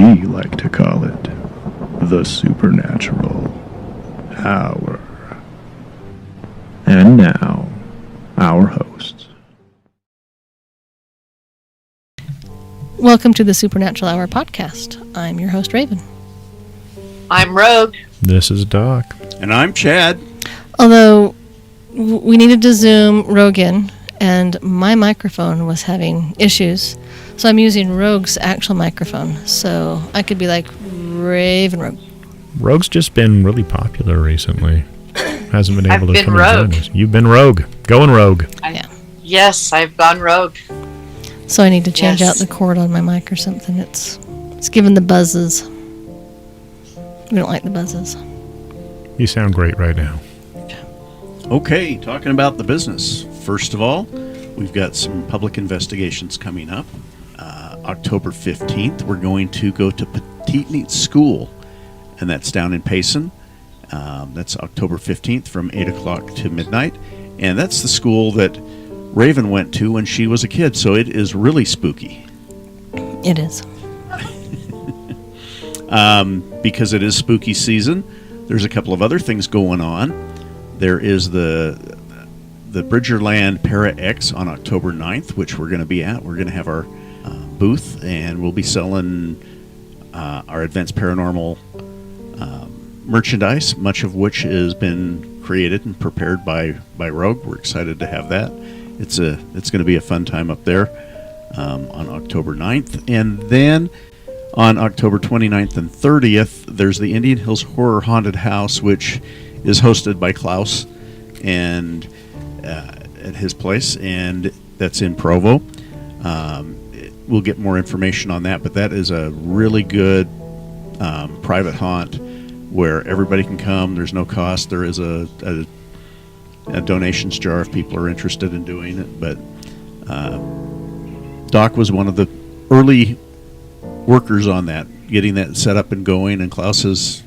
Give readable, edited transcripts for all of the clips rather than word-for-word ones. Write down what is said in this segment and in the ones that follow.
like to call it the Supernatural Hour. And now, our hosts. Welcome to the Supernatural Hour podcast. I'm your host, Ravyn. I'm Rogue. This is Doc. And I'm Chad. Although we needed to Zoom Rogue in, and my microphone was having issues, so I'm using Rogue's actual microphone, so I could be like Ravyn Rogue. Rogue's just been really popular recently. Hasn't been able to come and join us. You've been Rogue. Going Rogue. Yes, I've gone Rogue. So I need to change out the cord on my mic or something. It's giving the buzzes. We don't like the buzzes. You sound great right now. Okay, talking about the business. First of all, we've got some public investigations coming up. October 15th, we're going to go to Peteetneet School, and that's down in Payson. That's October 15th from 8 o'clock to midnight. And that's the school that Ravyn went to when she was a kid, so it is really spooky. It is. Because it is spooky season, there's a couple of other things going on. There is the Bridgerland ParaX on October 9th, which we're going to be at. We're going to have our booth, and we'll be selling our advanced paranormal merchandise, much of which has been created and prepared by Rogue. We're excited to have that. It's going to be a fun time up there on October 9th. And then on October 29th and 30th, there's the Indian Hills Horror Haunted House, which is hosted by Klaus and at his place, and that's in Provo. We'll get more information on that, but that is a really good private haunt where everybody can come. There's no cost. There is a donations jar if people are interested in doing it. But Doc was one of the early workers on that, getting that set up and going, and Klaus has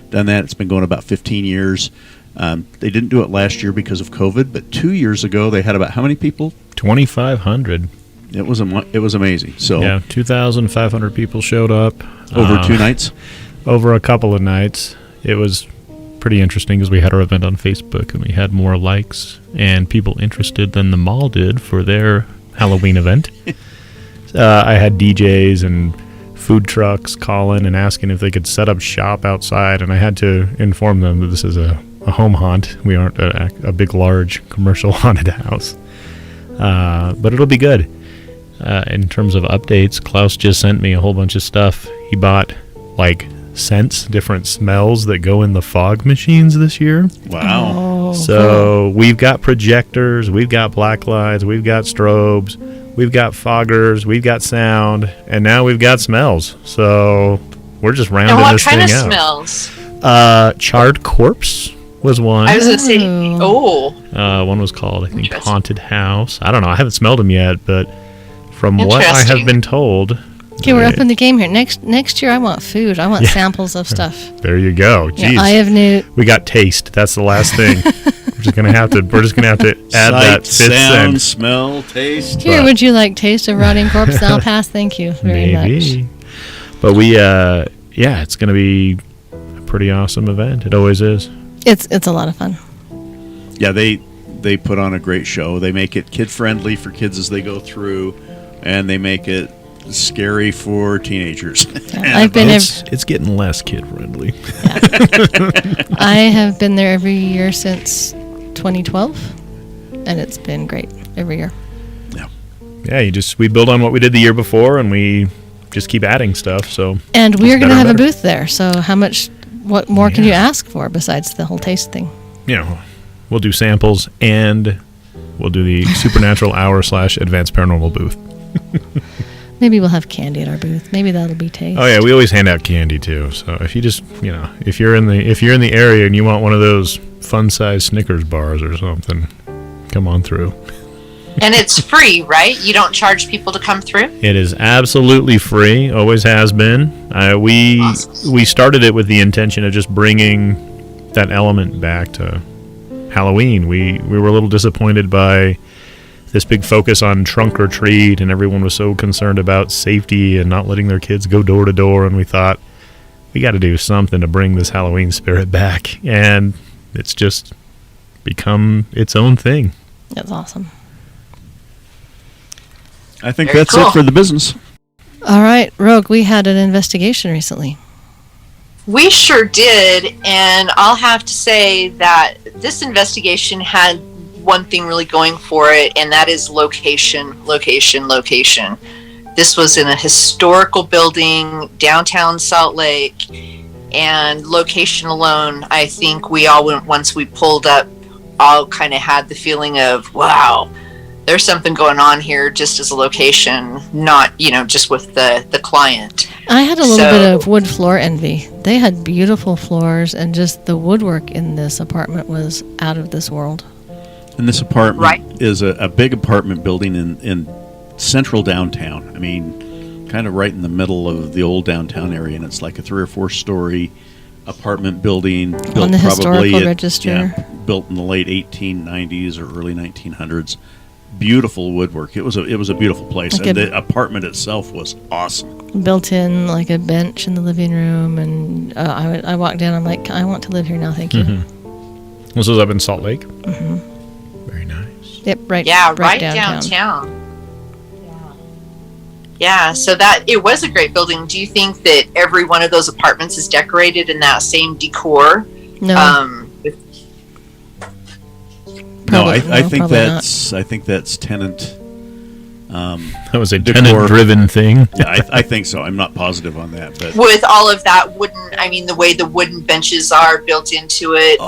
done that. It's been going about 15 years. They didn't do it last year because of COVID, but 2 years ago they had about how many people? 2,500. It was amazing. So yeah, 2,500 people showed up over 2 nights. Over a couple of nights. It was pretty interesting because we had our event on Facebook and we had more likes and people interested than the mall did for their Halloween event. I had DJs and food trucks calling and asking if they could set up shop outside, and I had to inform them that this is a home haunt. We aren't a big, large commercial haunted house. But it'll be good. In terms of updates, Klaus just sent me a whole bunch of stuff. He bought, scents, different smells that go in the fog machines this year. Wow. Oh, So we've got projectors, we've got black lights, we've got strobes, we've got foggers, we've got sound, and now we've got smells. So we're just rounding this thing out. And what kind of smells? Charred corpse was one. I was going to say, one was called, I think, Haunted House. I don't know. I haven't smelled them yet, but from what I have been told... Okay, we're up in the game here. Next year, I want food. I want samples of stuff. There you go. Jeez. Yeah, I have new. We got taste. That's the last thing. We're just gonna have to add Sight, that fifth sound, sense. smell, taste. Here, would you like taste of rotting corpse? I'll pass. Thank you very much. But we, it's gonna be a pretty awesome event. It always is. It's a lot of fun. Yeah, they put on a great show. They make it kid friendly for kids as they go through, and they make it scary for teenagers. I've been it's getting less kid friendly. I have been there every year since 2012, and it's been great every year. Yeah, we build on what we did the year before, and we just keep adding stuff. So and we're going to have a booth there. So what more can you ask for besides the whole taste thing? We'll do samples, and we'll do the Supernatural Hour / Advanced Paranormal booth. Maybe we'll have candy at our booth. Maybe that'll be taste. Oh yeah, we always hand out candy too. So if you just, if you're in the area and you want one of those fun-sized Snickers bars or something, come on through. And it's free, right? You don't charge people to come through? It is absolutely free. Always has been. We started it with the intention of just bringing that element back to Halloween. We were a little disappointed by this big focus on trunk or treat, and everyone was so concerned about safety and not letting their kids go door to door, and we thought, we got to do something to bring this Halloween spirit back, and it's just become its own thing. That's awesome. I think Very that's cool. it for the business. All right, Rogue, we had an investigation recently. We sure did, and I'll have to say that this investigation had one thing really going for it, and that is location. This was in a historical building, downtown Salt Lake, and location alone, I think we all went, once we pulled up, all kind of had the feeling of, wow, there's something going on here just as a location, not, just with the client. I had a little bit of wood floor envy. They had beautiful floors, and just the woodwork in this apartment was out of this world. And this apartment Right. is a big apartment building in central downtown. I mean, kind of right in the middle of the old downtown area, and it's like a 3 or 4 story apartment building built On the probably historical register. built in the late 1890s or early 1900s. Beautiful woodwork. It was a beautiful place, Like and a- the apartment itself was awesome. Built in like a bench in the living room, and I walked in. I'm like, I want to live here now. Thank you. This was up in Salt Lake. Very nice. Yep, right. Yeah, right downtown. Yeah, so that it was a great building. Do you think that every one of those apartments is decorated in that same decor? No, No, I Probably think not. that's tenant. That was a Decor. tenant-driven thing. Yeah, I think so. I'm not positive on that, but With all of that the way the wooden benches are built into it.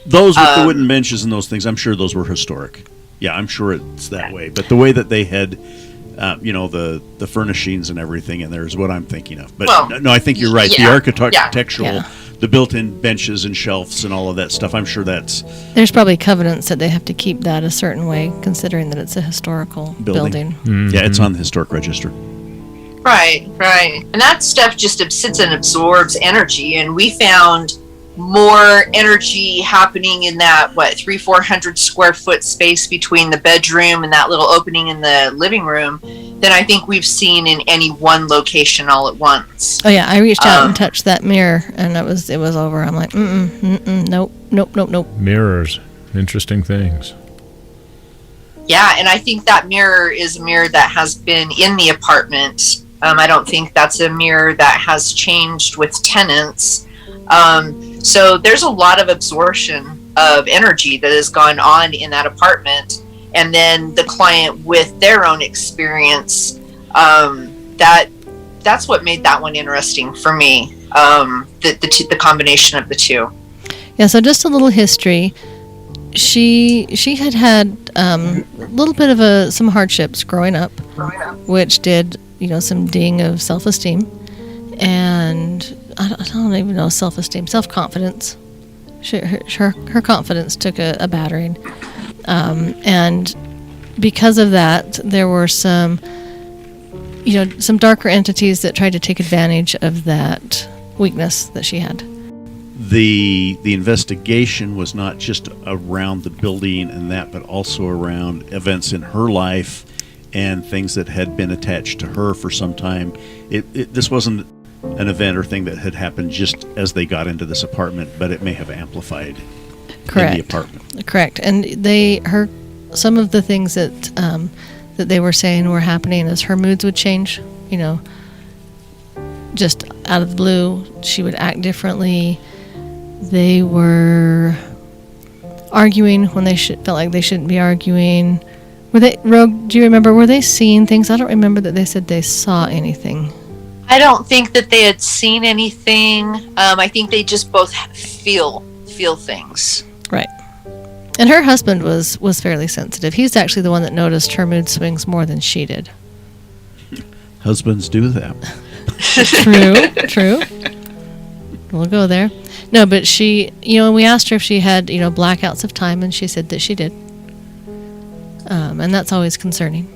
those with the wooden benches and those things, I'm sure those were historic. Yeah, I'm sure it's that way. But the way that they had, the furnishings and everything in there is what I'm thinking of. But Well, no, I think you're right. yeah, The architectural, yeah. the built-in benches and shelves and all of that stuff, I'm sure that's there's probably covenants that they have to keep that a certain way, considering that it's a historical building. yeah, it's on the historic register. Right. And that stuff just sits and absorbs energy, and we found more energy happening in that 300-400 square foot space between the bedroom and that little opening in the living room than I think we've seen in any one location all at once. Oh yeah, I reached out and touched that mirror, and it was over. I'm like, nope. Mirrors. Interesting things. Yeah, and I think that mirror is a mirror that has been in the apartment. I don't think that's a mirror that has changed with tenants. So there's a lot of absorption of energy that has gone on in that apartment, and then the client with their own experience. That's what made that one interesting for me. The combination of the two. Yeah, so just a little history. She had a little bit of some hardships growing up, which did some ding of self-esteem, and I don't even know self-confidence. Her confidence took a battering, and because of that, there were some darker entities that tried to take advantage of that weakness that she had. The investigation was not just around the building and that, but also around events in her life and things that had been attached to her for some time. This wasn't an event or thing that had happened just as they got into this apartment, but it may have amplified in the apartment. Correct. And some of the things that they were saying were happening is her moods would change. Just out of the blue, she would act differently. They were arguing when they felt like they shouldn't be arguing. Rogue, do you remember, were they seeing things? I don't remember that they said they saw anything. I don't think that they had seen anything. I think they just both feel things. Right. And her husband was fairly sensitive. He's actually the one that noticed her mood swings more than she did. Husbands do that. True. We'll go there. No, but she, we asked her if she had, blackouts of time, and she said that she did. And that's always concerning,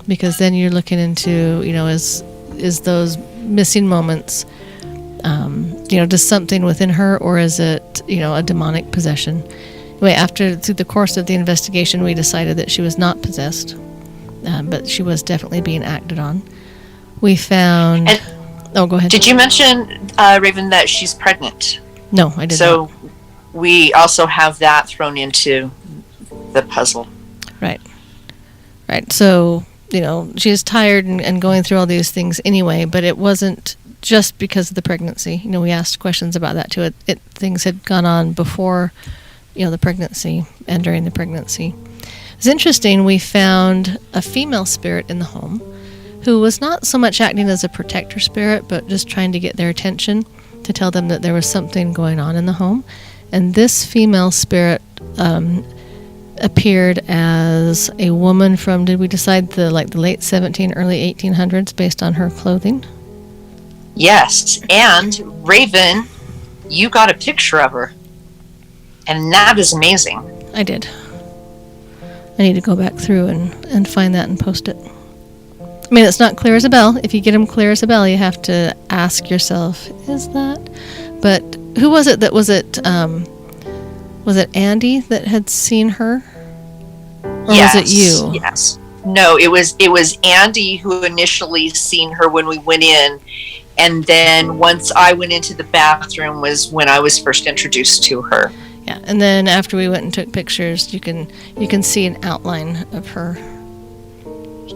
because then you're looking into, is those missing moments, does something within her, or is it, a demonic possession? through the course of the investigation, we decided that she was not possessed, but she was definitely being acted on. We found... And oh, go ahead. did you mention, Ravyn, that she's pregnant? No, I did not. So we also have that thrown into the puzzle. Right. So, she is tired and going through all these things anyway, but it wasn't just because of the pregnancy. We asked questions about that too. Things had gone on before, the pregnancy and during the pregnancy. It's interesting. We found a female spirit in the home who was not so much acting as a protector spirit, but just trying to get their attention to tell them that there was something going on in the home. And this female spirit appeared as a woman from, did we decide the late 1700s, early 1800s based on her clothing? Yes, and Ravyn, you got a picture of her, and that is amazing. I did. I need to go back through and find that and post it. I mean, it's not clear as a bell. If you get them clear as a bell, you have to ask yourself, is that? But who was it was it Andy that had seen her? Or Yes, was it you? Yes. No, it was Andy who initially seen her when we went in, and then once I went into the bathroom was when I was first introduced to her. Yeah, and then after we went and took pictures, you can see an outline of her.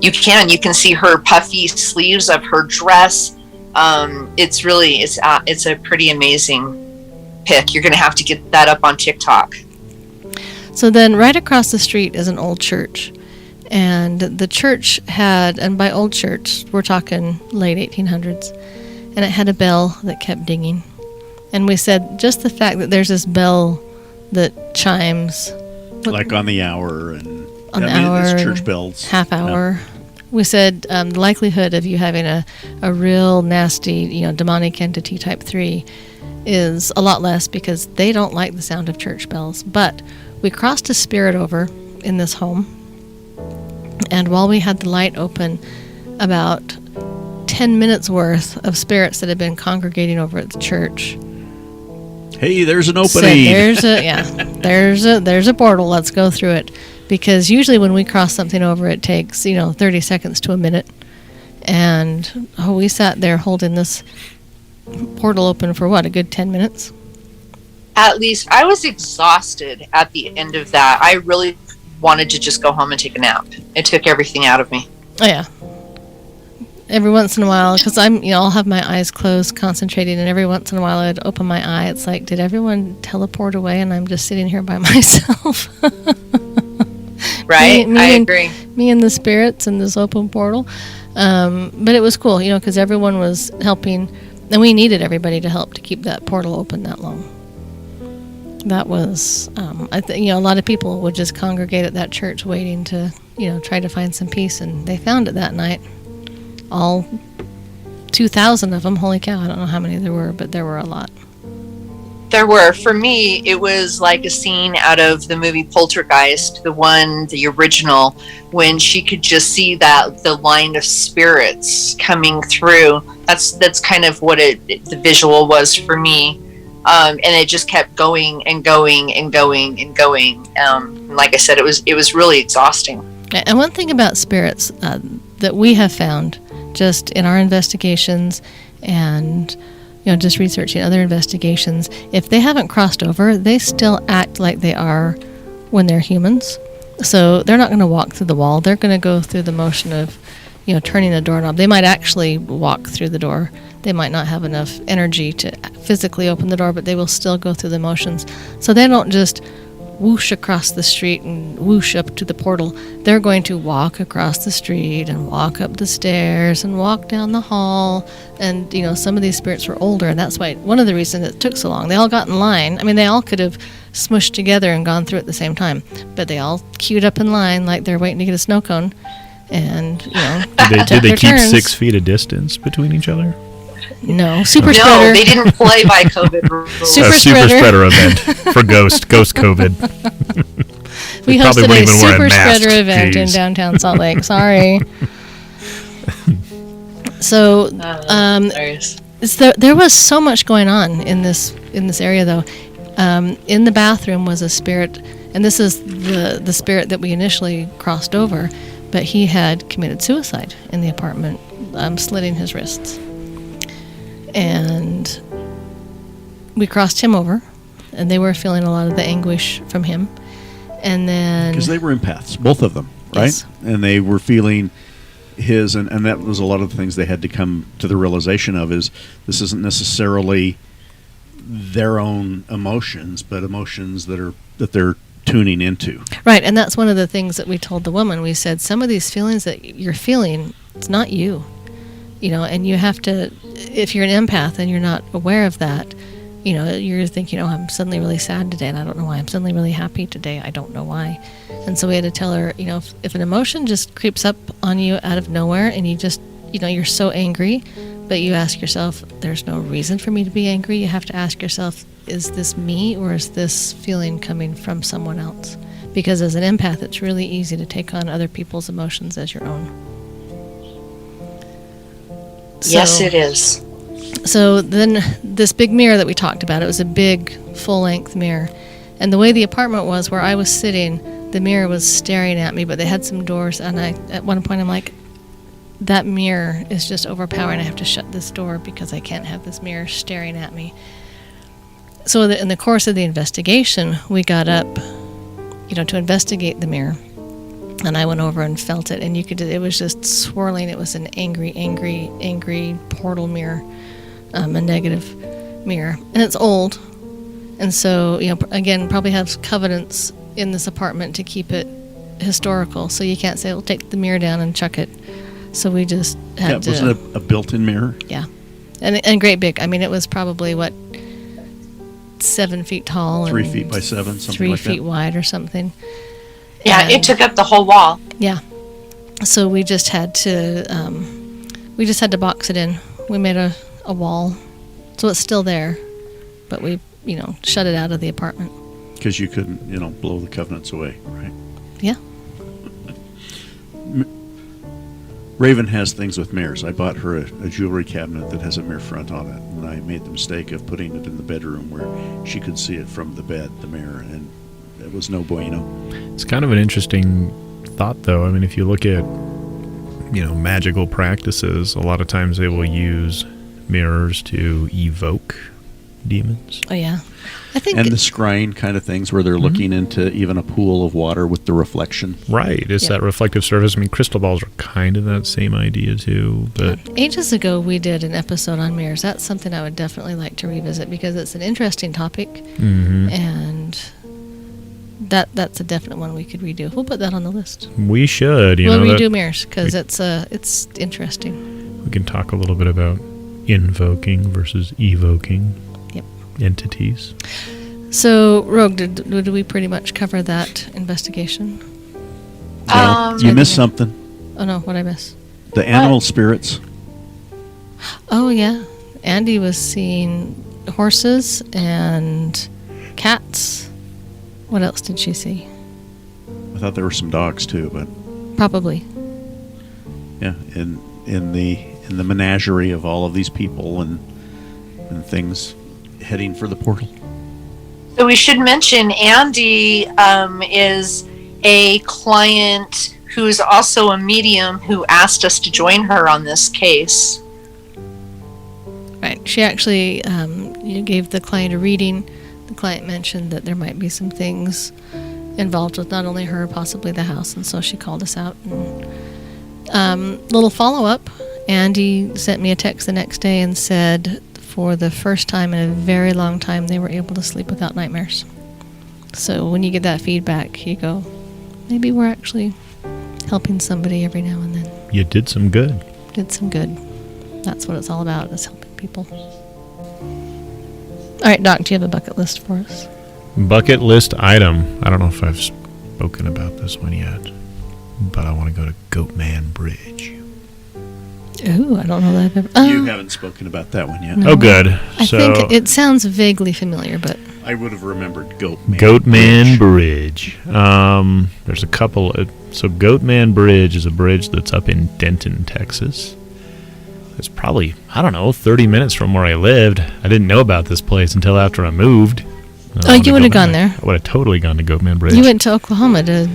You can see her puffy sleeves of her dress. It's a pretty amazing pic. You're going to have to get that up on TikTok. So then right across the street is an old church. And the church had, and by old church, we're talking late 1800s, and it had a bell that kept dinging. And we said, just the fact that there's this bell that chimes. Like on the hour and... On the hour. It's church bells. Half hour. Yeah. We said the likelihood of you having a real nasty, demonic entity type 3 is a lot less because they don't like the sound of church bells. But we crossed a spirit over in this home, and while we had the light open, about 10 minutes worth of spirits that had been congregating over at the church. Hey, there's an opening. There's a portal. Let's go through it. Because usually when we cross something over, it takes, 30 seconds to a minute. And we sat there holding this portal open for a good 10 minutes? At least. I was exhausted at the end of that. I really wanted to just go home and take a nap. It took everything out of me. Oh, yeah. Every once in a while, because I'll have my eyes closed, concentrating, and every once in a while I'd open my eye. It's like, did everyone teleport away and I'm just sitting here by myself? Right? I agree. Me and the spirits in this open portal. But it was cool, because everyone was helping, and we needed everybody to help to keep that portal open that long. That was, I think, a lot of people would just congregate at that church waiting to, try to find some peace, and they found it that night. All 2,000 of them. Holy cow, I don't know how many there were, but there were a lot. There were. For me, it was like a scene out of the movie Poltergeist, the original, when she could just see the line of spirits coming through. That's kind of what the visual was for me. And it just kept going and going and going and going. Like I said, it was really exhausting. And one thing about spirits that we have found just in our investigations and just researching other investigations, if they haven't crossed over, they still act like they are when they're humans. So they're not going to walk through the wall. They're going to go through the motion of, turning a doorknob. They might actually walk through the door. They might not have enough energy to physically open the door, but they will still go through the motions. So they don't just whoosh across the street and whoosh up to the portal. They're going to walk across the street and walk up the stairs and walk down the hall. And, some of these spirits were older, and that's why one of the reasons it took so long. They all got in line. I mean, they all could have smushed together and gone through at the same time, but they all queued up in line like they're waiting to get a snow cone. And, did they keep 6 feet of distance between each other? No, super spreader. No, they didn't play by COVID rules. Super spreader event for Ghost COVID. We hosted a super spreader event in downtown Salt Lake. Sorry. So, there was so much going on in this area, though. In the bathroom was a spirit, and this is the spirit that we initially crossed over, but he had committed suicide in the apartment, slitting his wrists. And we crossed him over, and they were feeling a lot of the anguish from him. And then... Because they were empaths, both of them, right? Yes. And they were feeling his, and that was a lot of the things they had to come to the realization of, is this isn't necessarily their own emotions, but emotions that they're tuning into. Right, and that's one of the things that we told the woman. We said, some of these feelings that you're feeling, it's not you. And you have to, if you're an empath and you're not aware of that, you're thinking, oh, I'm suddenly really sad today, and I don't know why. I'm suddenly really happy today, I don't know why. And so we had to tell her, if an emotion just creeps up on you out of nowhere, and you just, you're so angry, but you ask yourself, there's no reason for me to be angry. You have to ask yourself, is this me, or is this feeling coming from someone else? Because as an empath, it's really easy to take on other people's emotions as your own. Yes, it is. So then this big mirror that we talked about, it was a big full-length mirror. And the way the apartment was, where I was sitting, the mirror was staring at me, but they had some doors. And at one point I'm like, that mirror is just overpowering. I have to shut this door because I can't have this mirror staring at me. So in the course of the investigation, we got up, to investigate the mirror. And I went over and felt it, and it was just swirling. It was an angry portal mirror, a negative mirror. And it's old. And so, again, probably has covenants in this apartment to keep it historical. So you can't say, well, take the mirror down and chuck it. So we just had to... Was it a built-in mirror? Yeah. And great big. I mean, it was probably, 7 feet tall. 3 and feet by 7, something 3 like that. 3 feet wide or something. Yeah, And- it took up the whole wall. Yeah. So we just had to box it in. We made a wall. So it's still there, but we, shut it out of the apartment. Because you couldn't, blow the covenants away, right? Yeah. Ravyn has things with mirrors. I bought her a jewelry cabinet that has a mirror front on it, and I made the mistake of putting it in the bedroom where she could see it from the bed, the mirror, and it was no bueno. It's kind of an interesting thought, though. I mean, if you look at, magical practices, a lot of times they will use mirrors to evoke demons. Oh, yeah. I think... And the scrying kind of things where they're looking into even a pool of water with the reflection. Right. It's that reflective surface. I mean, crystal balls are kind of that same idea, too. But ages ago, we did an episode on mirrors. That's something I would definitely like to revisit because it's an interesting topic. Mm-hmm. And... That's a definite one we could redo. We'll put that on the list. We should. We'll redo mirrors because it's interesting. We can talk a little bit about invoking versus evoking entities. So, Rogue, did we pretty much cover that investigation? You missed something. Oh no, what'd I miss? The animal spirits. Oh yeah, Andy was seeing horses and cats. What else did she see? I thought there were some dogs too, but Probably. yeah, in the menagerie of all of these people and things heading for the portal. So we should mention Andy is a client who's also a medium who asked us to join her on this case. Right. She actually gave the client a reading. The client mentioned that there might be some things involved with not only her, possibly the house, and so she called us out. And, little follow-up, Andy sent me a text the next day and said for the first time in a very long time they were able to sleep without nightmares. So when you get that feedback, you go, maybe we're actually helping somebody every now and then. You did some good. Did some good. That's what it's all about, is helping people. All right, Doc, do you have a bucket list for us? Bucket list item. I don't know if I've spoken about this one yet, but I want to go to Goatman Bridge. Ooh, I don't know that I've ever... You haven't spoken about that one yet. No. Oh, good. I think it sounds vaguely familiar, but... I would have remembered Goatman. Goatman Bridge. There's a couple. So Goatman Bridge is a bridge that's up in Denton, Texas. It's probably, 30 minutes from where I lived. I didn't know about this place until after I moved. Oh, you would have gone there. I would have totally gone to Goatman Bridge. You went to Oklahoma to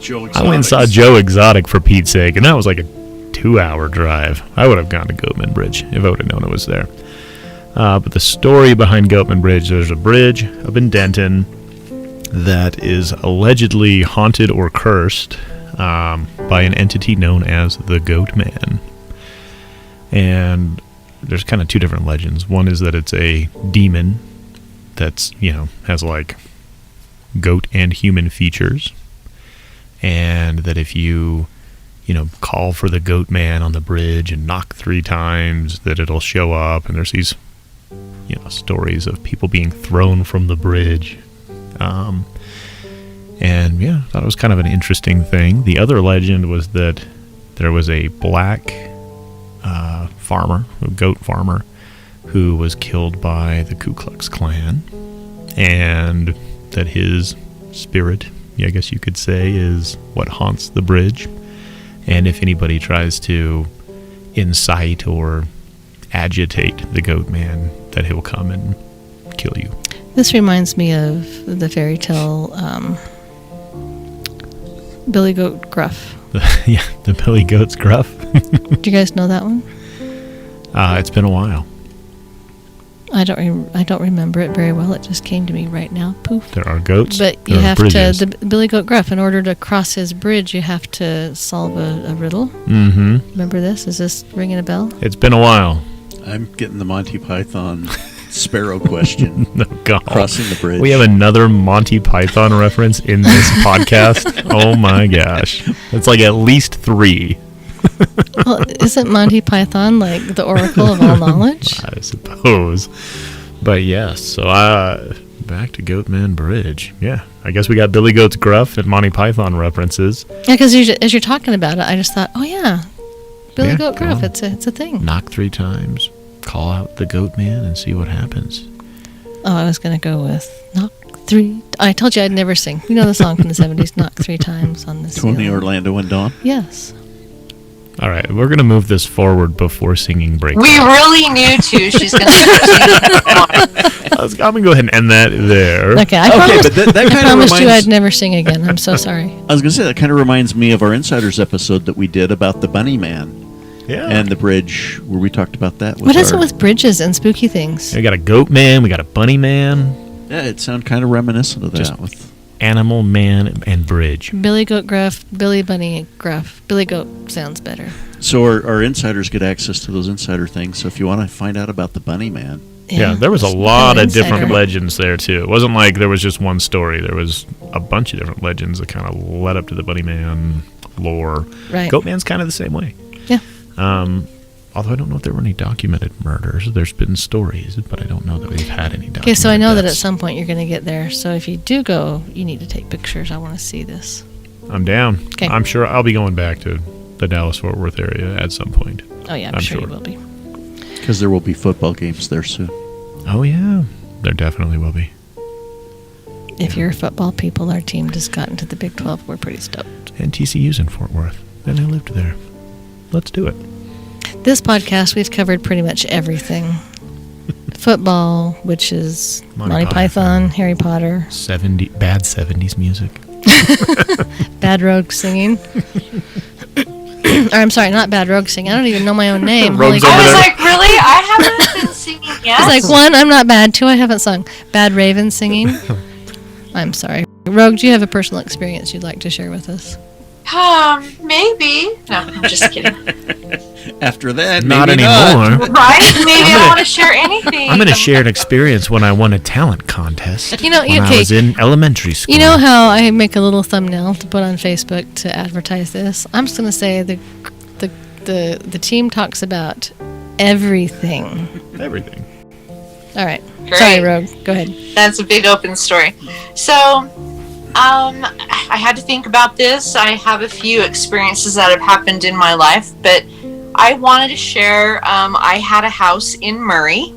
Joe I went and saw Joe Exotic for Pete's sake, and that was like a 2-hour drive. I would have gone to Goatman Bridge if I would have known it was there. But the story behind Goatman Bridge, there's a bridge up in Denton that is allegedly haunted or cursed by an entity known as the Goatman. And there's kind of two different legends. One is that it's a demon that's, has like goat and human features. And that if you, call for the Goatman on the bridge and knock 3 times, that it'll show up. And there's these, stories of people being thrown from the bridge. And yeah, I thought it was kind of an interesting thing. The other legend was that there was a black farmer, a goat farmer, who was killed by the Ku Klux Klan, and that his spirit, I guess you could say, is what haunts the bridge. And if anybody tries to incite or agitate the Goatman, that he will come and kill you. This reminds me of the fairy tale Billy Goat Gruff. The Billy Goat's Gruff. Do you guys know that one? It's been a while. I don't remember it very well. It just came to me right now. Poof. There are goats. But you there are have bridges. to, the Billy Goat Gruff, in order to cross his bridge, you have to solve a riddle. Mm-hmm. Remember this? Is this ringing a bell? It's been a while. I'm getting the Monty Python sparrow question. No, God. Crossing the bridge. We have another Monty Python reference in this podcast. Oh my gosh. It's like at least 3. Well, isn't Monty Python like the oracle of all knowledge? I suppose. But yes, so back to Goatman Bridge. Yeah, I guess we got Billy Goat's Gruff and Monty Python references. Yeah, because as you're talking about it, I just thought, oh yeah, Billy Goat Gruff. well, It's a thing. Knock 3 times, call out the Goatman, and see what happens. Oh, I was gonna go with knock 3. I told you I'd never sing. You know the song from the 70s, knock 3 times on the Tony ceiling. Orlando and Dawn. Yes. All right, we're going to move this forward before singing breaks. We really knew to. She's going to I'm going to go ahead and end that there. Okay, I promised, but that I kind of promised you I'd reminds. never sing again. I'm so sorry. I was going to say that kind of reminds me of our Insiders episode that we did about the Bunny Man Yeah. and the bridge, where we talked about that. What is it with bridges and spooky things? We got a Goat Man, we got a Bunny Man, Yeah, it sounded kind of reminiscent of that. Just- With Animal Man, and Bridge. Billy Goat Gruff, Billy Bunny Gruff. Billy Goat sounds better. So our insiders get access to those insider things. So if you want to find out about the Bunny Man, Yeah, there was a it's lot an of different insider. legends there, too. It wasn't like there was just one story. There was a bunch of different legends that kind of led up to the Bunny Man lore. Right. Goatman's kind of the same way. Yeah. Although I don't know if there were any documented murders. There's been stories, but I don't know that we've had any documented Okay, so I know that at deaths. some point you're going to get there. So if you do go, you need to take pictures. I want to see this. I'm down. 'Kay. I'm sure I'll be going back to the Dallas-Fort Worth area at some point. Oh, yeah, I'm I'm sure you sure. will be. because there will be football games there soon. Oh, yeah. There definitely will be. If you're football people, our team just got into the Big 12. We're pretty stoked. And TCU's in Fort Worth. And I lived there. Let's do it. This podcast, we've covered pretty much everything. Football, which is Monty Python, Harry Potter, Bad 70s music. Bad Rogue singing. Or I'm sorry, not Bad Rogue singing. I don't even know my own name. Rogue's Holy over I was there. like, really? I haven't been singing yet. It's like, 1, I'm not bad. 2, I haven't sung. Bad Ravyn singing. I'm sorry. Rogue, do you have a personal experience you'd like to share with us? Maybe. No, I'm just kidding. After that, Not maybe anymore. Right? Maybe I want to share anything. I'm going to share an experience when I won a talent contest. You know, when I okay. was in elementary school. You know how I make a little thumbnail to put on Facebook to advertise this? I'm just going to say the team talks about everything. Everything. All right. Great. Sorry, Rogue. Go ahead. That's a big open story. So, I had to think about this. I have a few experiences that have happened in my life, but I wanted to share. I had a house in Murray.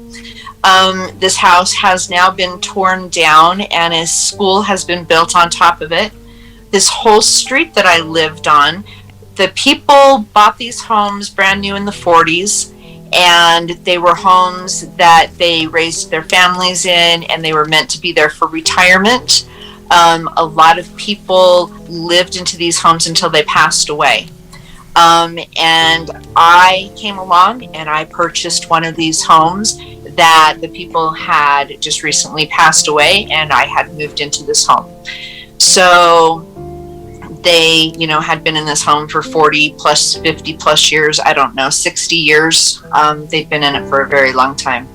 This house has now been torn down, and a school has been built on top of it. This whole street that I lived on, the people bought these homes brand new in the 40s, and they were homes that they raised their families in, and they were meant to be there for retirement. A lot of people lived into these homes until they passed away. And I came along and I purchased one of these homes that the people had just recently passed away, and I had moved into this home. So they, had been in this home for 40 plus, 50 plus years. I don't know, 60 years. They've been in it for a very long time.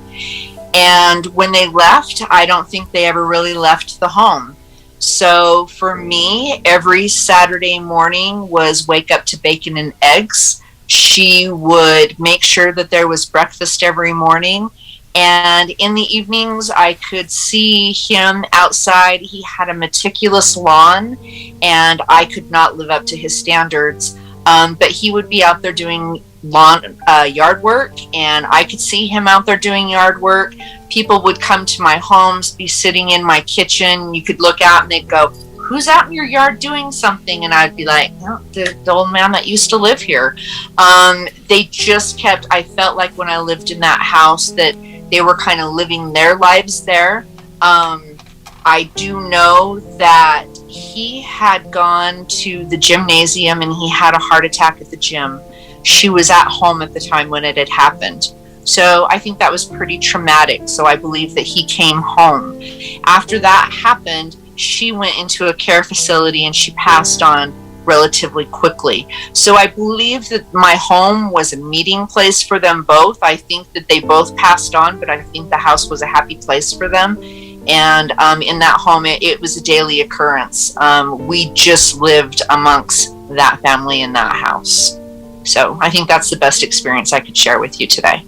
And when they left, I don't think they ever really left the home. So for me, every Saturday morning was wake up to bacon and eggs. She would make sure that there was breakfast every morning. And in the evenings, I could see him outside. He had a meticulous lawn, and I could not live up to his standards. But he would be out there doing yard work, and I could see him out there doing yard work. People would come to my homes, be sitting in my kitchen. You could look out and they'd go, "Who's out in your yard doing something?" And I'd be like, "Oh, the old man that used to live here." They just kept, I felt like when I lived in that house that they were kind of living their lives there. I do know that he had gone to the gymnasium and he had a heart attack at the gym. She was at home at the time when it had happened. So I think that was pretty traumatic. So I believe that he came home. After that happened, she went into a care facility and she passed on relatively quickly. So I believe that my home was a meeting place for them both. I think that they both passed on, but I think the house was a happy place for them. And in that home, it was a daily occurrence. We just lived amongst that family in that house. So I think that's the best experience I could share with you today.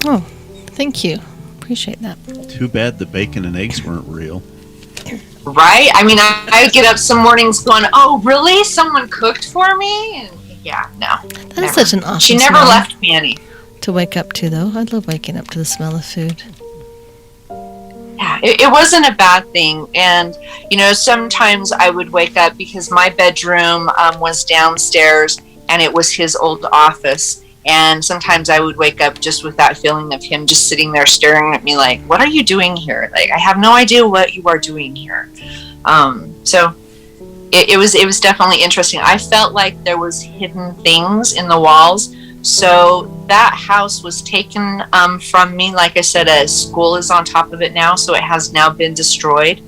Oh, thank you. Appreciate that. Too bad the bacon and eggs weren't real. Right? I mean, I would get up some mornings going, "Oh, really? Someone cooked for me?" And yeah, no. That is such an awesome She never smell left me any. to wake up to, though. I love waking up to the smell of food. Yeah, it wasn't a bad thing. And, sometimes I would wake up because my bedroom was downstairs and it was his old office. And sometimes I would wake up just with that feeling of him just sitting there staring at me like, "What are you doing here? Like, I have no idea what you are doing here." So it was definitely interesting. I felt like there was hidden things in the walls. So that house was taken from me. Like I said, a school is on top of it now, so it has now been destroyed.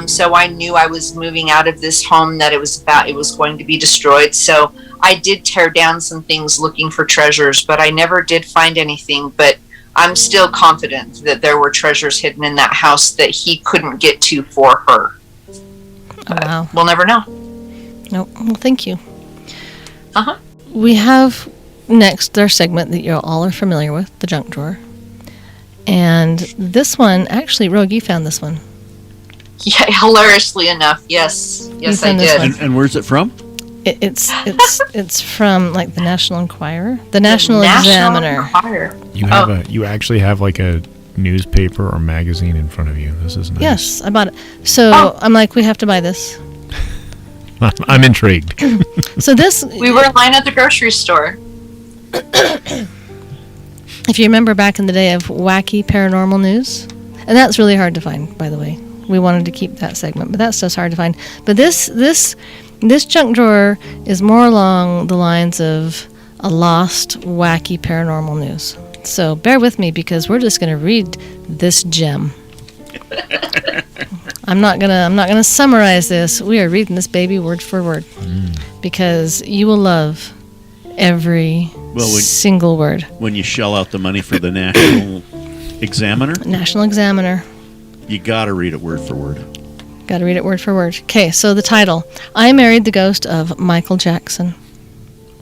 So I knew I was moving out of this home that it was going to be destroyed. So I did tear down some things looking for treasures, but I never did find anything. But I'm still confident that there were treasures hidden in that house that he couldn't get to for her. Oh, wow. We'll never know. Nope. Well, thank you. Uh-huh. We have next our segment that you all are familiar with, the junk drawer. And this one, actually, Rogue, you found this one. Yeah, hilariously enough, yes. Yes, I found this did. one. And where's it from? It's from like the National Enquirer, the National Examiner. Enquirer. You actually have like a newspaper or magazine in front of you. This is nice. Yes, I bought it. So I'm like, we have to buy this. I'm intrigued. So this, We were in line at the grocery store. if you remember back in the day of wacky paranormal news, and that's really hard to find, by the way. We wanted to keep that segment, but that's just hard to find. But this junk drawer is more along the lines of a lost, wacky paranormal news. So bear with me because we're just going to read this gem. I'm not gonna summarize this. We are reading this baby word for word because you will love every single word. When you shell out the money for the National Examiner, you got to read it word for word. Got to read it word for word. Okay, so the title: I Married the Ghost of Micheal Jackson.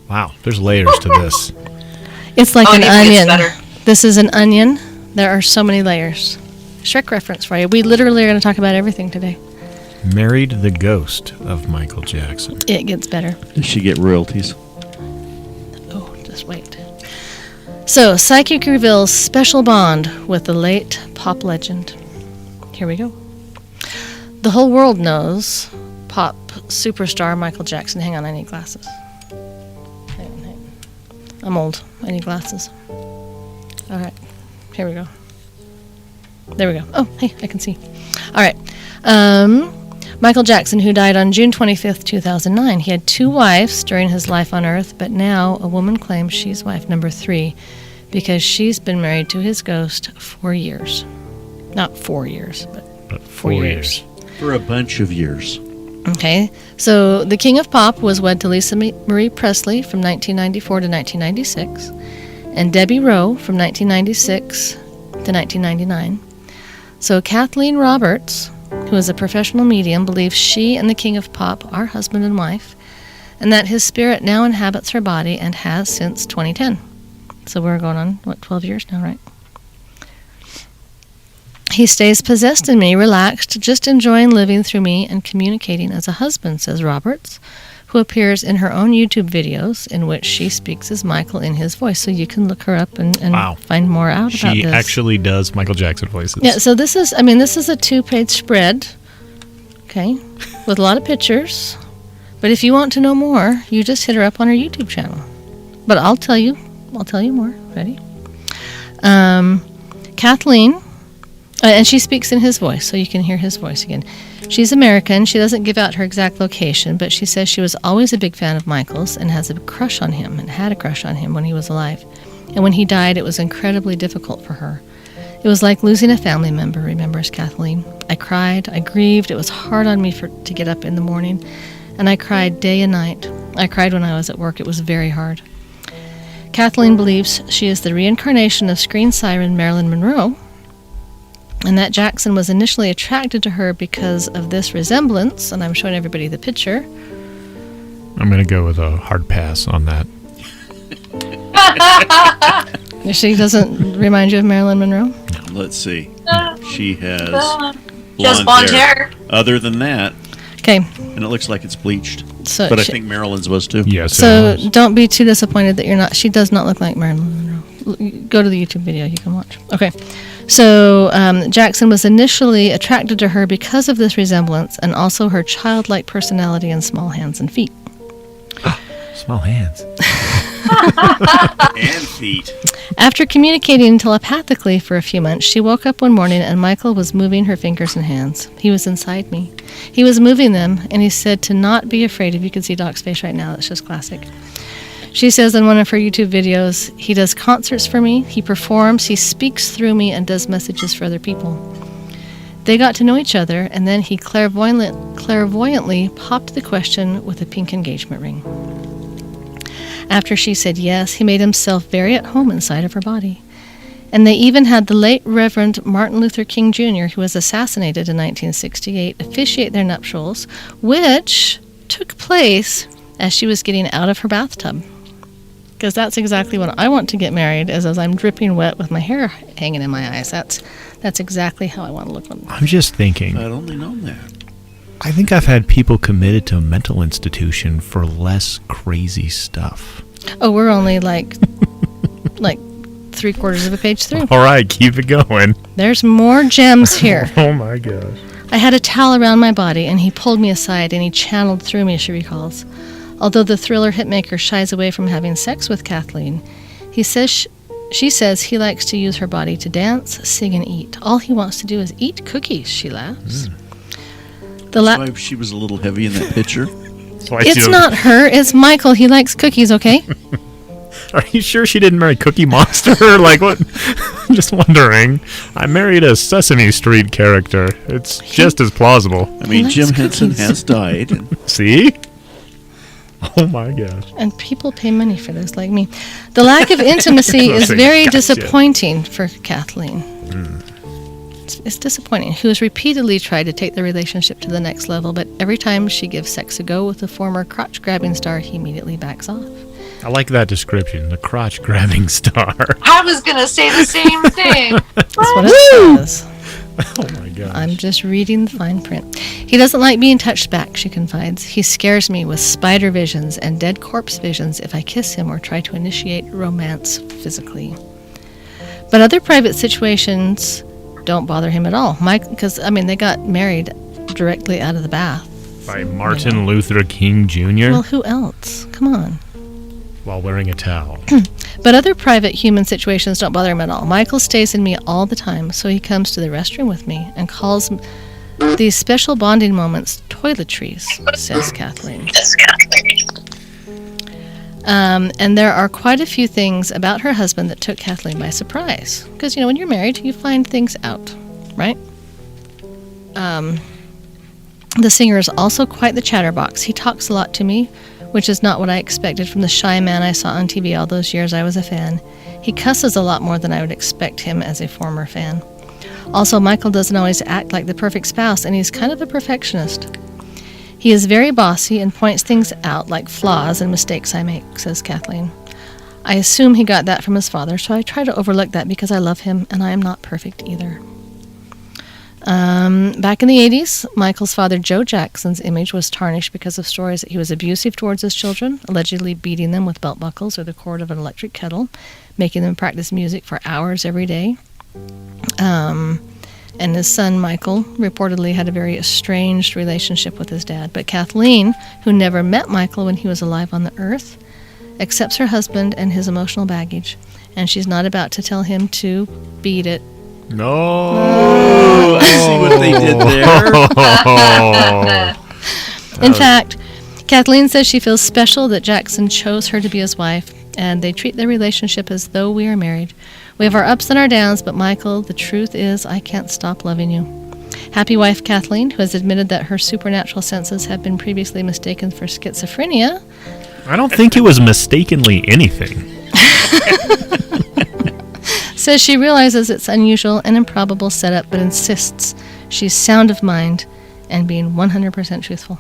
Wow, there's layers to this. It's like an it even gets onion. better. This is an onion. There are so many layers. Shrek reference for you. We literally are going to talk about everything today. Married the Ghost of Micheal Jackson. It gets better. Does she get royalties? Oh, just wait. So, psychic reveals special bond with the late pop legend. Here we go. The whole world knows pop superstar Micheal Jackson. Hang on, I need glasses. Hang on. I'm old. I need glasses. All right. Here we go. There we go. Oh, hey, I can see. All right. Michael Jackson, who died on June 25th, 2009. He had 2 wives during his life on Earth, but now a woman claims she's wife number 3 because she's been married to his ghost 4 years. Not 4 years, but 4 years. For a bunch of years. Okay, so the King of Pop was wed to Lisa Marie Presley from 1994 to 1996, and Debbie Rowe from 1996 to 1999. So Kathleen Roberts, who is a professional medium, believes she and the King of Pop are husband and wife, and that his spirit now inhabits her body and has since 2010. So we're going on, 12 years now, right? He stays possessed in me, relaxed, just enjoying living through me and communicating as a husband, says Roberts, who appears in her own YouTube videos in which she speaks as Michael in his voice. So you can look her up and find more out about this. She actually does Michael Jackson voices. Yeah, so this is a 2-page spread, okay, with a lot of pictures. But if you want to know more, you just hit her up on her YouTube channel. But I'll tell you more. Ready? Kathleen... and she speaks in his voice, so you can hear his voice again. She's American. She doesn't give out her exact location, but she says she was always a big fan of Michael's and has a crush on him and had a crush on him when he was alive. And when he died, it was incredibly difficult for her. It was like losing a family member, remembers Kathleen. I cried. I grieved. It was hard on me to get up in the morning, and I cried day and night. I cried when I was at work. It was very hard. Kathleen believes she is the reincarnation of screen siren Marilyn Monroe, and that Jackson was initially attracted to her because of this resemblance, and I'm showing everybody the picture. I'm going to go with a hard pass on that. She doesn't remind you of Marilyn Monroe? Let's see. She has blonde hair. Other than that, Okay. and it looks like it's bleached. So But I think Marilyn's was too. Yes. So don't be too disappointed that you're not. She does not look like Marilyn Monroe. Go to the YouTube video. You can watch. Okay. So Jackson was initially attracted to her because of this resemblance and also her childlike personality and small hands and feet. Small hands. And feet. After communicating telepathically for a few months, she woke up one morning and Michael was moving her fingers and hands. He was inside me. He was moving them, and he said to not be afraid. If you can see Doc's face right now, that's just classic. She says in one of her YouTube videos, he does concerts for me, he performs, he speaks through me, and does messages for other people. They got to know each other, and then he clairvoyantly popped the question with a pink engagement ring. After she said yes, he made himself very at home inside of her body. And they even had the late Reverend Martin Luther King Jr., who was assassinated in 1968, officiate their nuptials, which took place as she was getting out of her bathtub. Because that's exactly when I want to get married, is as I'm dripping wet with my hair hanging in my eyes. That's exactly how I want to look. I'm just thinking. I'd only known that. I think I've had people committed to a mental institution for less crazy stuff. Oh, we're only like 3/4 of a page through. All right, keep it going. There's more gems here. Oh my gosh. I had a towel around my body, and he pulled me aside, and he channeled through me, she recalls. Although the thriller hitmaker shies away from having sex with Kathleen, she says he likes to use her body to dance, sing, and eat. All he wants to do is eat cookies, she laughs. That's why she was a little heavy in that picture. It's not her, it's Michael. He likes cookies, okay? Are you sure she didn't marry Cookie Monster? Like, what? I'm just wondering. I married a Sesame Street character. It's just as plausible. I mean, likes Jim Henson cookies. has died. And See? Oh my gosh. And people pay money for this, like me. The lack of intimacy is very disappointing for Kathleen. It's disappointing. Who has repeatedly tried to take the relationship to the next level, but every time she gives sex a go with the former crotch-grabbing star, he immediately backs off. I like that description, the crotch-grabbing star. I was going to say the same thing. That's what it says. Oh my gosh. I'm just reading the fine print. He doesn't like being touched back, she confides. He scares me with spider visions and dead corpse visions if I kiss him or try to initiate romance physically. But other private situations don't bother him at all. Because, they got married directly out of the bath. By Martin Luther King Jr.? Well, who else? Come on. While wearing a towel. But other private human situations don't bother him at all. Michael stays in me all the time, so he comes to the restroom with me and calls these special bonding moments toiletries, says Kathleen. And there are quite a few things about her husband that took Kathleen by surprise. Because, when you're married, you find things out, right? The singer is also quite the chatterbox. He talks a lot to me, which is not what I expected from the shy man I saw on TV all those years I was a fan. He cusses a lot more than I would expect him as a former fan. Also, Michael doesn't always act like the perfect spouse, and he's kind of a perfectionist. He is very bossy and points things out like flaws and mistakes I make, says Kathleen. I assume he got that from his father, so I try to overlook that because I love him, and I am not perfect either. Back in the 80s, Michael's father, Joe Jackson's image was tarnished because of stories that he was abusive towards his children, allegedly beating them with belt buckles or the cord of an electric kettle, making them practice music for hours every day. And his son, Michael, reportedly had a very estranged relationship with his dad. But Kathleen, who never met Michael when he was alive on the earth, accepts her husband and his emotional baggage, and she's not about to tell him to beat it. No. I see what they did there. In fact, Kathleen says she feels special that Jackson chose her to be his wife, and they treat their relationship as though we are married. We have our ups and our downs, but Michael, the truth is I can't stop loving you. Happy wife Kathleen, who has admitted that her supernatural senses have been previously mistaken for schizophrenia. I don't think it was mistakenly anything. Says she realizes it's unusual and improbable setup, but insists she's sound of mind and being 100% truthful.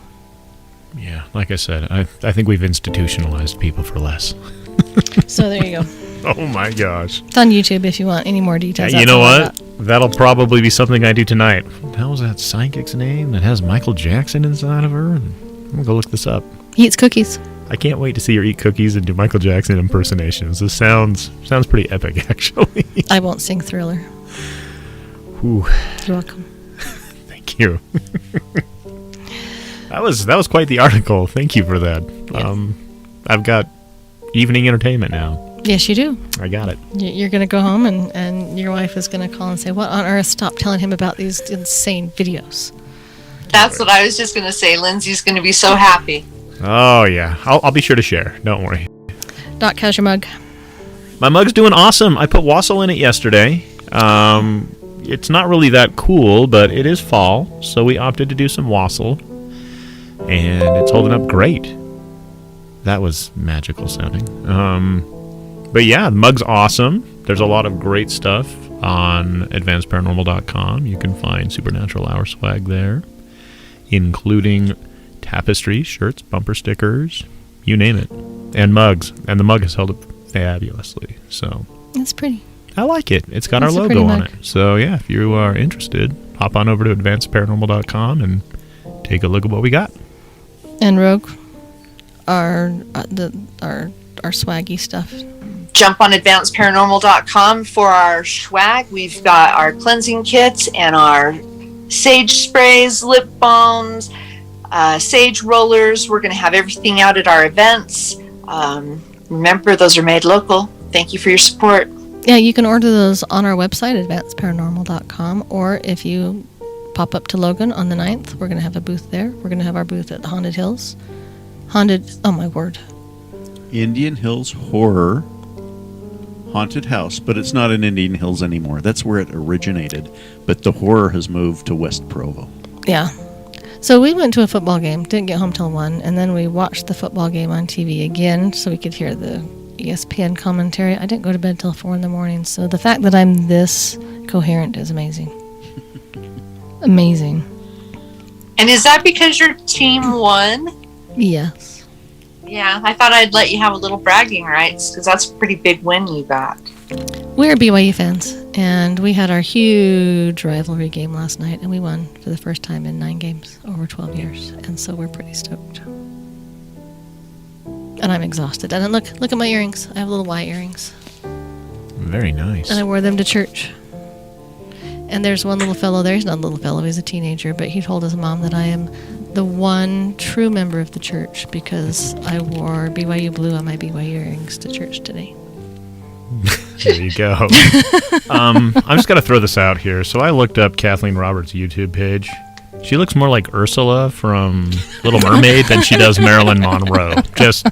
Yeah, like I said, I think we've institutionalized people for less. So there you go. Oh my gosh. It's on YouTube if you want any more details. You know what? That'll probably be something I do tonight. What the hell was that psychic's name that has Michael Jackson inside of her? I'm going to go look this up. He eats cookies. I can't wait to see her eat cookies and do Michael Jackson impersonations. This sounds pretty epic, actually. I won't sing Thriller. Whew. You're welcome. Thank you. That was quite the article. Thank you for that. Yes. I've got evening entertainment now. Yes, you do. I got it. You're going to go home and your wife is going to call and say, what on earth? Stop telling him about these insane videos. That's what I was just going to say. Lindsay's going to be so happy. Oh, yeah. I'll be sure to share. Don't worry. Doc, how's your mug? My mug's doing awesome. I put wassail in it yesterday. It's not really that cool, but it is fall, so we opted to do some wassail. And it's holding up great. That was magical sounding. But yeah, the mug's awesome. There's a lot of great stuff on advancedparanormal.com. You can find Supernatural Hour swag there, including tapestries, shirts, bumper stickers, you name it, and mugs. And the mug has held up fabulously. So It's pretty. I like it. It's got It's our a pretty logo on mug. it. So yeah, if you are interested, hop on over to advancedparanormal.com and take a look at what we got. And Rogue, our swaggy stuff. Jump on advancedparanormal.com for our swag. We've got our cleansing kits and our sage sprays, lip balms, sage rollers. We're going to have everything out at our events. Remember, those are made local. Thank you for your support. Yeah, you can order those on our website, advancedparanormal.com, or if you pop up to Logan on the 9th, we're going to have a booth there. We're going to have our booth at the Haunted Hills. Oh my word. Indian Hills Horror Haunted House, but it's not in Indian Hills anymore. That's where it originated, but the horror has moved to West Provo. Yeah. So we went to a football game, didn't get home till 1, and then we watched the football game on TV again so we could hear the ESPN commentary. I didn't go to bed till 4 in the morning, so the fact that I'm this coherent is amazing. Amazing. And is that because your team won? Yes. Yeah, I thought I'd let you have a little bragging rights because that's a pretty big win you got. We're BYU fans, and we had our huge rivalry game last night, and we won for the first time in 9 games over 12 years, and so we're pretty stoked. And I'm exhausted. And look at my earrings. I have little white earrings. Very nice. And I wore them to church. And there's one little fellow there. He's not a little fellow. He's a teenager. But he told his mom that I am the one true member of the church because I wore BYU blue on my BYU earrings to church today. There you go. I'm just going to throw this out here. So I looked up Kathleen Roberts' YouTube page. She looks more like Ursula from Little Mermaid than she does Marilyn Monroe. Just,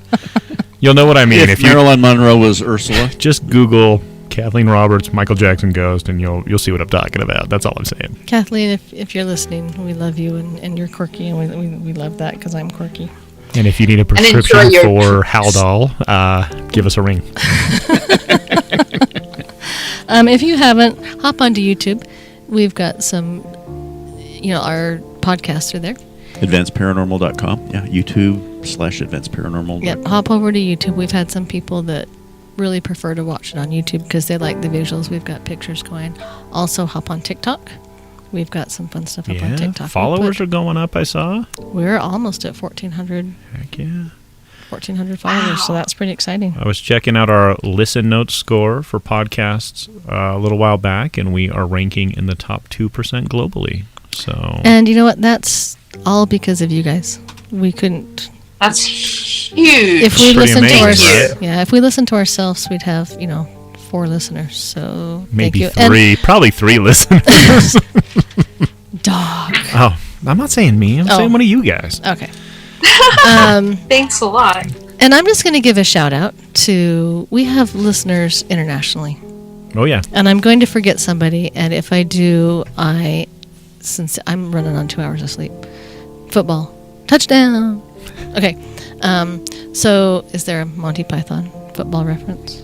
you'll know what I mean. If Marilyn Monroe was Ursula. Just Google Kathleen Roberts, Michael Jackson Ghost, and you'll see what I'm talking about. That's all I'm saying. Kathleen, if you're listening, we love you, and you're quirky, and we love that because I'm quirky. And if you need a prescription for Haldol, give us a ring. If you haven't, hop onto YouTube. We've got some, our podcasts are there. AdvancedParanormal.com. Yeah, YouTube/AdvancedParanormal. Yep, hop over to YouTube. We've had some people that really prefer to watch it on YouTube because they like the visuals. We've got pictures going. Also, hop on TikTok. We've got some fun stuff up on TikTok. Followers are going up, I saw. We're almost at 1,400. Heck yeah. 1,400 followers, so that's pretty exciting. I was checking out our listen notes score for podcasts a little while back, and we are ranking in the top 2% globally. So. And you know what? That's all because of you guys. We couldn't. That's huge. If we listen to right? if we listen to ourselves, we'd have 4 listeners. So maybe thank you. 3, probably 3 listeners. Dog. Oh, I'm not saying me. I'm saying one of you guys. Okay. Thanks a lot. And I'm just going to give a shout out to, we have listeners internationally. Oh, yeah. And I'm going to forget somebody. And if I do, since I'm running on 2 hours of sleep, football, touchdown. Okay. So is there a Monty Python football reference?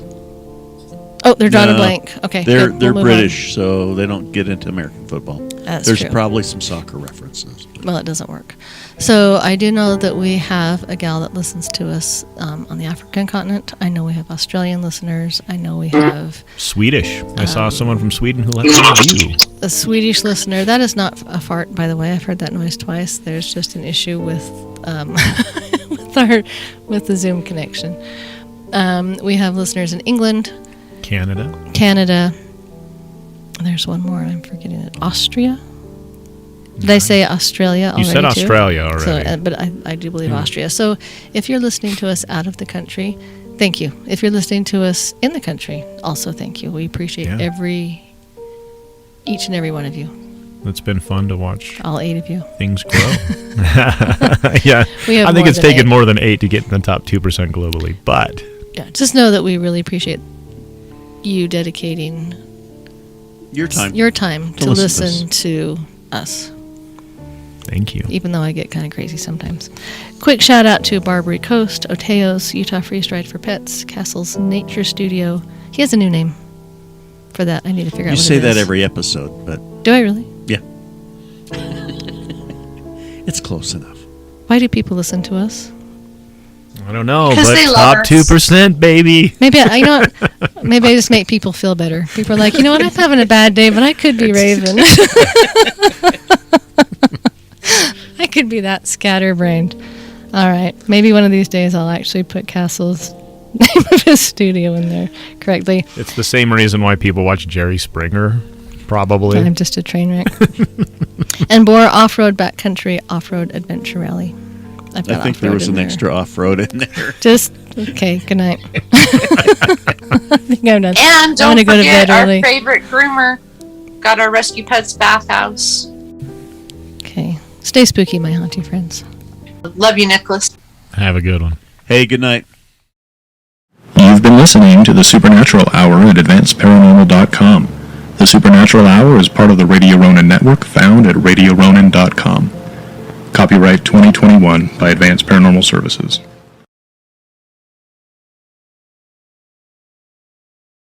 Oh, they're drawing a blank. Okay. They're we'll British, so they don't get into American football. There's true. probably some soccer references. Well, it doesn't work. So I do know that we have a gal that listens to us on the African continent. I know we have Australian listeners. I know we have Swedish. I saw someone from Sweden who left a review. a Swedish listener. That is not a fart, by the way. I've heard that noise twice. There's just an issue with with the Zoom connection. We have listeners in England, Canada. There's one more. I'm forgetting it. Austria. Did I say Australia already? You said too? Australia already. So, but I do believe Austria. So if you're listening to us out of the country, thank you. If you're listening to us in the country, also thank you. We appreciate each and every one of you. It's been fun to watch. All 8 of you. Things grow. Yeah. I think it's taken more than 8 to get in the top 2% globally, but yeah, just know that we really appreciate you dedicating your time to listen to us. Thank you. Even though I get kind of crazy sometimes. Quick shout out to Barbary Coast, Oteos, Utah Freeze Dried for Pets, Castle's Nature Studio. He has a new name for that. I need to figure out what it is. You say that every episode, but... Do I really? Yeah. It's close enough. Why do people listen to us? I don't know, but they top 2%, baby. Maybe maybe I just make people feel better. People are like, you know what? I'm having a bad day, but I could be Ravyn. I could be that scatterbrained. All right, maybe one of these days I'll actually put Castle's name of his studio in there correctly. It's the same reason why people watch Jerry Springer, probably. I'm just a train wreck. And Bore Off-Road Backcountry Off-Road Adventure Rally. I think there was an extra off-road in there. Okay, good night. I think I'm done. And don't go to forget bed our early. favorite groomer. Got our Rescue Pets bathhouse. Okay. Stay spooky, my haunty friends. Love you, Nicholas. Have a good one. Hey, good night. You've been listening to the Supernatural Hour at AdvancedParanormal.com. The Supernatural Hour is part of the Radio Ronin network found at RadioRonin.com. Copyright 2021 by Advanced Paranormal Services.